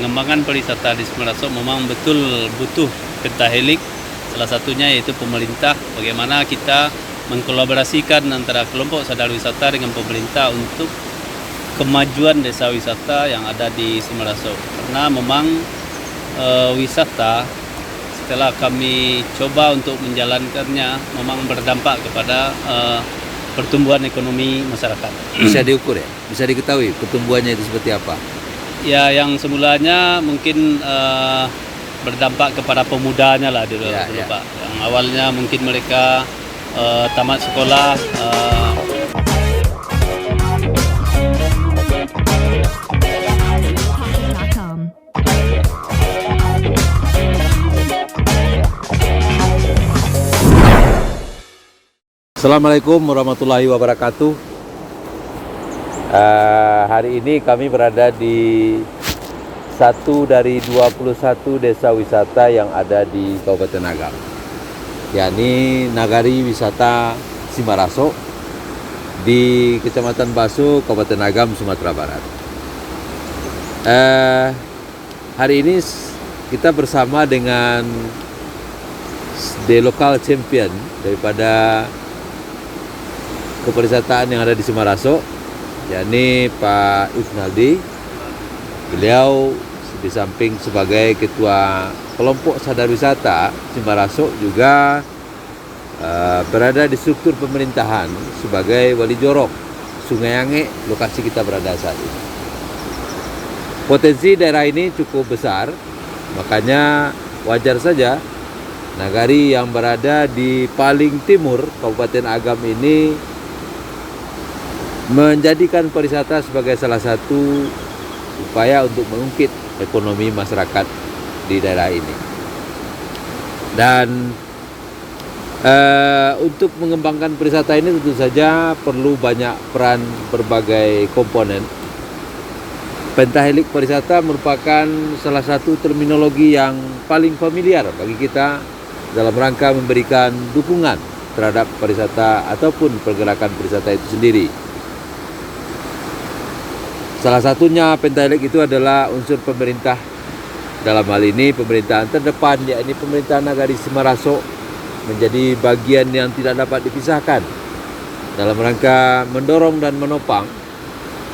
pengembangan pariwisata di Semaraso memang betul butuh pentahelik. Salah satunya yaitu pemerintah, bagaimana kita mengkolaborasikan antara kelompok sadar wisata dengan pemerintah untuk kemajuan desa wisata yang ada di Semaraso. Karena memang wisata setelah kami coba untuk menjalankannya memang berdampak kepada pertumbuhan ekonomi masyarakat. Bisa diukur ya? Bisa diketahui pertumbuhannya itu seperti apa? Ya, yang semulanya mungkin berdampak kepada pemudanya lah dulu, Ya. Pak. Yang awalnya mungkin mereka tamat sekolah. Assalamualaikum warahmatullahi wabarakatuh. Hari ini kami berada di satu dari 21 desa wisata yang ada di Kabupaten Agam, yakni Nagari Wisata Semaraso di Kecamatan Baso, Kabupaten Agam, Sumatera Barat. Hari ini kita bersama dengan the local champion daripada kepariwisataan yang ada di Semaraso, yakni Pak Ifnaldi. Beliau di samping sebagai ketua kelompok sadar wisata Semaraso juga berada di struktur pemerintahan sebagai wali jorok Sungai Ange, lokasi kita berada saat ini. Potensi daerah ini cukup besar, makanya wajar saja Nagari yang berada di paling timur Kabupaten Agam ini menjadikan pariwisata sebagai salah satu upaya untuk mengungkit ekonomi masyarakat di daerah ini. Dan untuk mengembangkan pariwisata ini tentu saja perlu banyak peran berbagai komponen. Pentahelik pariwisata merupakan salah satu terminologi yang paling familiar bagi kita dalam rangka memberikan dukungan terhadap pariwisata ataupun pergerakan pariwisata itu sendiri. Salah satunya pentahelik itu adalah unsur pemerintah, dalam hal ini pemerintahan terdepan, yakni pemerintahan Nagari Semaraso, menjadi bagian yang tidak dapat dipisahkan dalam rangka mendorong dan menopang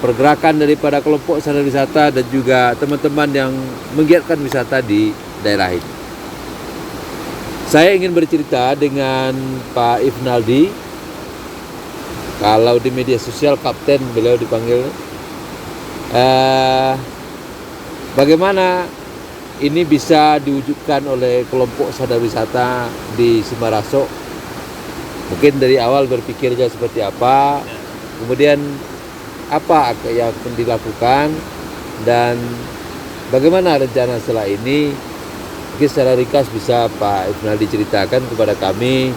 pergerakan daripada kelompok sadar wisata dan juga teman-teman yang menggiatkan wisata di daerah ini. Saya ingin bercerita dengan Pak Ifnaldi. Kalau di media sosial Kapten beliau dipanggil. Bagaimana ini bisa diwujudkan oleh kelompok sadar wisata di Semaraso? Mungkin dari awal berpikirnya seperti apa, kemudian apa yang akan dilakukan, dan bagaimana rencana setelah ini. Mungkin secara ringkas bisa Pak Ifnaldi diceritakan kepada kami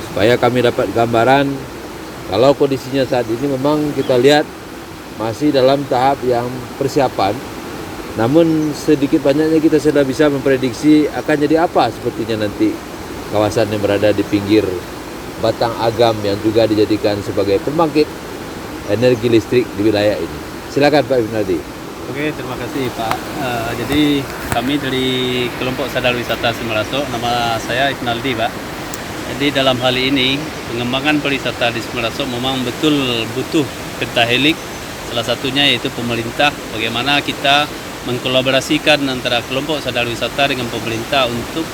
supaya kami dapat gambaran kalau kondisinya saat ini memang kita lihat masih dalam tahap yang persiapan, namun sedikit banyaknya kita sudah bisa memprediksi akan jadi apa sepertinya nanti kawasan yang berada di pinggir Batang Agam yang juga dijadikan sebagai pembangkit energi listrik di wilayah ini. Silakan Pak Ifnaldi. Oke, terima kasih Pak. Jadi kami dari kelompok sadar wisata Semaraso, nama saya Ifnaldi Pak. Jadi dalam hal ini pengembangan pariwisata di Semaraso memang betul butuh pentahelik. Salah satunya yaitu pemerintah, bagaimana kita mengkolaborasikan antara kelompok sadar wisata dengan pemerintah untuk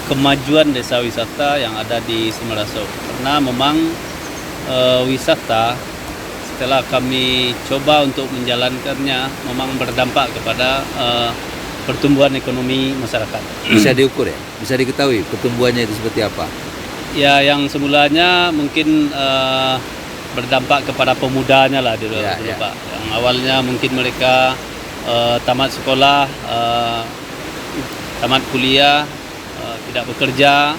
kemajuan desa wisata yang ada di Semaraso. Karena memang wisata setelah kami coba untuk menjalankannya memang berdampak kepada pertumbuhan ekonomi masyarakat. Bisa diukur ya? Bisa diketahui pertumbuhannya itu seperti apa? Ya, yang semulanya mungkin berdampak kepada pemudanya lah dulu, Pak. Yang awalnya mungkin mereka tamat sekolah, tamat kuliah, tidak bekerja.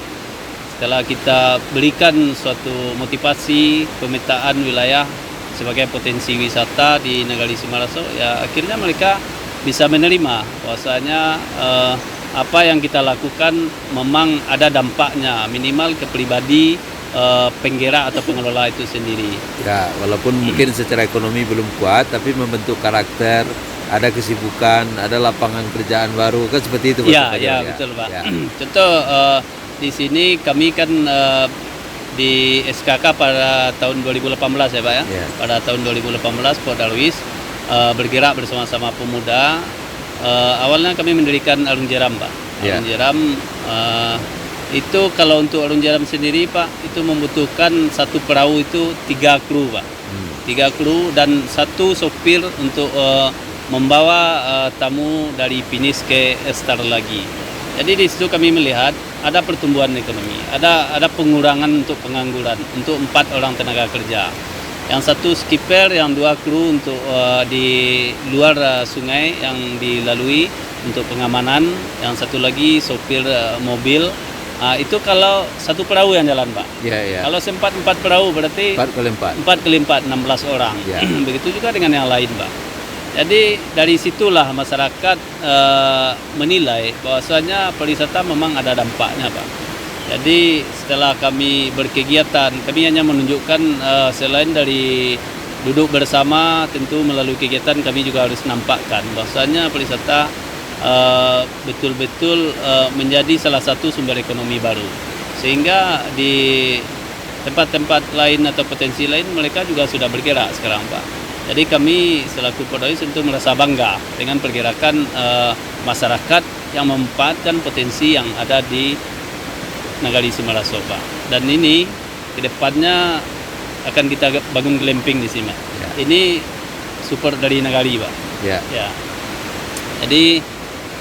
Setelah kita berikan suatu motivasi pemetaan wilayah sebagai potensi wisata di Nagari Semaraso, ya akhirnya mereka bisa menerima bahwasanya apa yang kita lakukan memang ada dampaknya minimal ke pribadi penggerak atau pengelola itu sendiri. Ya, walaupun mungkin secara ekonomi belum kuat, tapi membentuk karakter ada kesibukan, ada lapangan kerjaan baru, kan seperti itu Pak Ya, Fadil, ya, betul Pak. Ya. Contoh di sini kami kan di SKK pada tahun 2018 ya Pak ya. Ya. Pada tahun 2018 Pok Darwis bergerak bersama-sama pemuda. Awalnya kami mendirikan Arung Jeram Pak. Ya. Arung Jeram itu kalau untuk Arung Jeram sendiri Pak itu membutuhkan satu perahu itu 3 kru Pak. 3 kru dan 1 sopir untuk membawa tamu dari finish ke start lagi. Jadi di situ kami melihat ada pertumbuhan ekonomi, ada pengurangan untuk pengangguran untuk 4 orang tenaga kerja. Yang 1 skipper, yang 2 kru untuk di luar sungai yang dilalui untuk pengamanan, yang 1 lagi sopir mobil. Itu kalau 1 perahu yang jalan Pak. Ya. Kalau sempat 4 perahu berarti 4x4. 4 kali 4, 16 orang. Ya. Begitu juga dengan yang lain Pak. Jadi dari situlah masyarakat menilai bahwasanya pariwisata memang ada dampaknya Pak. Jadi setelah kami berkegiatan, kami hanya menunjukkan selain dari duduk bersama, tentu melalui kegiatan kami juga harus nampakkan bahwasanya pariwisata betul-betul menjadi salah satu sumber ekonomi baru. Sehingga di tempat-tempat lain atau potensi lain mereka juga sudah bergerak sekarang Pak. Jadi kami selaku Pok-Darwis tentu merasa bangga dengan pergerakan masyarakat yang memanfaatkan potensi yang ada di Nagari Simaraso Pak. Dan ini kedepannya akan kita bangun glamping di sini. Ya. Ini support dari Nagari Pak. Ya. Ya. Jadi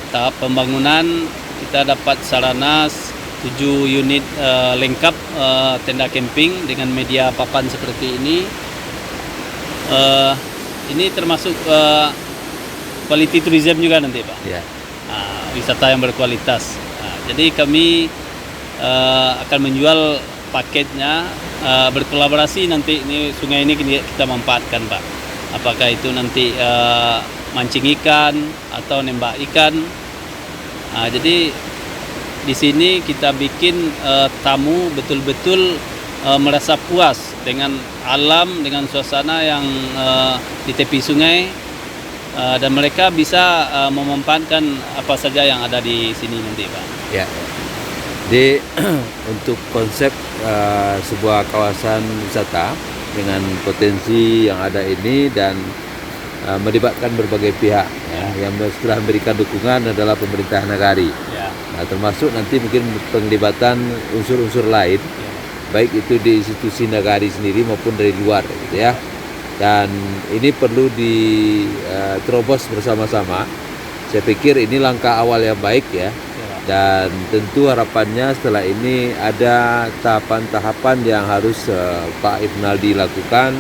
tahap pembangunan kita dapat sarana 7 unit lengkap tenda camping dengan media papan seperti ini. Ini termasuk quality tourism juga nanti Pak. Ya. Wisata yang berkualitas. Jadi kami akan menjual paketnya berkolaborasi nanti ini sungai ini kita manfaatkan Pak. Apakah itu nanti mancing ikan atau nembak ikan. Jadi di sini kita bikin tamu betul-betul merasa puas dengan alam, dengan suasana yang di tepi sungai, dan mereka bisa memanfaatkan apa saja yang ada di sini nanti Pak. Ya. Jadi untuk konsep sebuah kawasan wisata dengan potensi yang ada ini dan melibatkan berbagai pihak ya, yang setelah memberikan dukungan adalah pemerintah Nagari. Ya. Nah, termasuk nanti mungkin penglibatan unsur-unsur lain, baik itu di institusi Nagari sendiri maupun dari luar gitu ya. Dan ini perlu diterobos bersama-sama. Saya pikir ini langkah awal yang baik ya. Dan tentu harapannya setelah ini ada tahapan-tahapan yang harus Pak Ifnaldi lakukan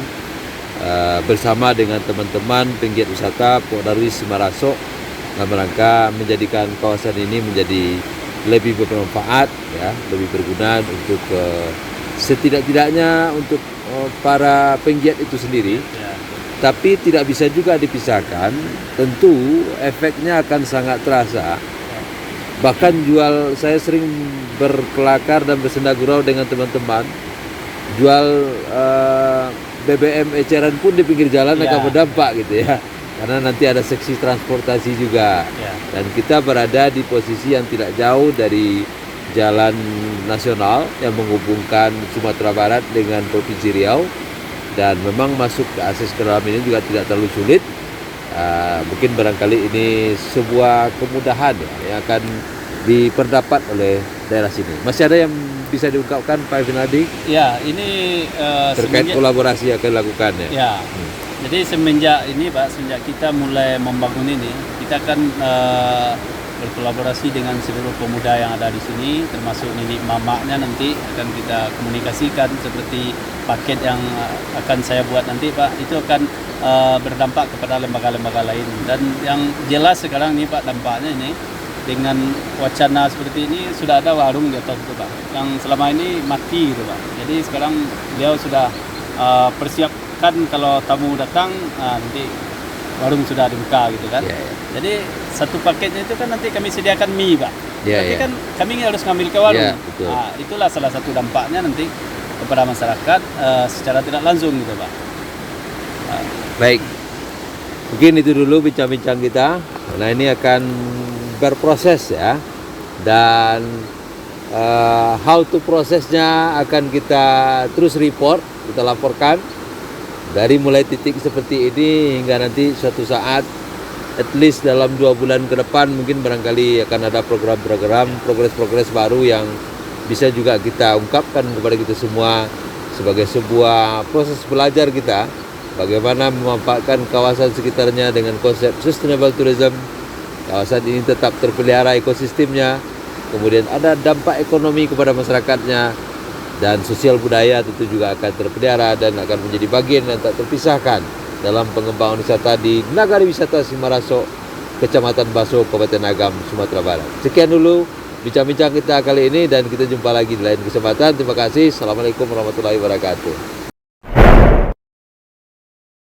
bersama dengan teman-teman penggiat wisata Pok-Darwis Simaraso dalam rangka menjadikan kawasan ini menjadi lebih bermanfaat ya, lebih berguna untuk setidak-tidaknya untuk para penggiat itu sendiri. Ya. Tapi tidak bisa juga dipisahkan, tentu efeknya akan sangat terasa. Bahkan saya sering berkelakar dan bersenda gurau dengan teman-teman, jual BBM eceran pun di pinggir jalan akan berdampak gitu ya. Karena nanti ada seksi transportasi juga. Ya. Dan kita berada di posisi yang tidak jauh dari jalan nasional yang menghubungkan Sumatera Barat dengan Provinsi Riau. Dan memang masuk ke akses ke dalam ini juga tidak terlalu sulit. Mungkin barangkali ini sebuah kemudahan ya, yang akan diperdapat oleh daerah sini. Masih ada yang bisa diungkapkan Pak Ifnaldi? Ya, ini terkait kolaborasi yang akan dilakukan ya. Ya. Jadi semenjak ini Pak, semenjak kita mulai membangun ini, kita akan berkolaborasi dengan seluruh pemuda yang ada di sini, termasuk nenek mamaknya nanti akan kita komunikasikan seperti paket yang akan saya buat nanti Pak, itu akan berdampak kepada lembaga-lembaga lain. Dan yang jelas sekarang nih Pak, dampaknya ini dengan wacana seperti ini sudah ada warung di atas itu Pak, yang selama ini mati gitu Pak. Jadi sekarang beliau sudah persiapkan kalau tamu datang nanti warung sudah dibuka gitu kan. Jadi satu paketnya itu kan nanti kami sediakan mie Pak. Tapi kan kami harus ngambil ke warung. Itulah salah satu dampaknya nanti kepada masyarakat secara tidak langsung gitu Pak. Baik. Mungkin itu dulu bincang-bincang kita. Nah ini akan berproses ya, dan how to prosesnya akan kita terus report, kita laporkan dari mulai titik seperti ini hingga nanti suatu saat, at least dalam 2 bulan ke depan mungkin barangkali akan ada program-program, progres-progres baru yang bisa juga kita ungkapkan kepada kita semua sebagai sebuah proses belajar kita bagaimana memanfaatkan kawasan sekitarnya dengan konsep sustainable tourism. Kawasan ini tetap terpelihara ekosistemnya, kemudian ada dampak ekonomi kepada masyarakatnya, dan sosial budaya tentu juga akan terpelihara dan akan menjadi bagian yang tak terpisahkan dalam pengembangan wisata di Nagari Wisata Simaraso, Kecamatan Baso, Kabupaten Agam, Sumatera Barat. Sekian dulu bincang-bincang kita kali ini, dan kita jumpa lagi di lain kesempatan. Terima kasih. Assalamualaikum warahmatullahi wabarakatuh.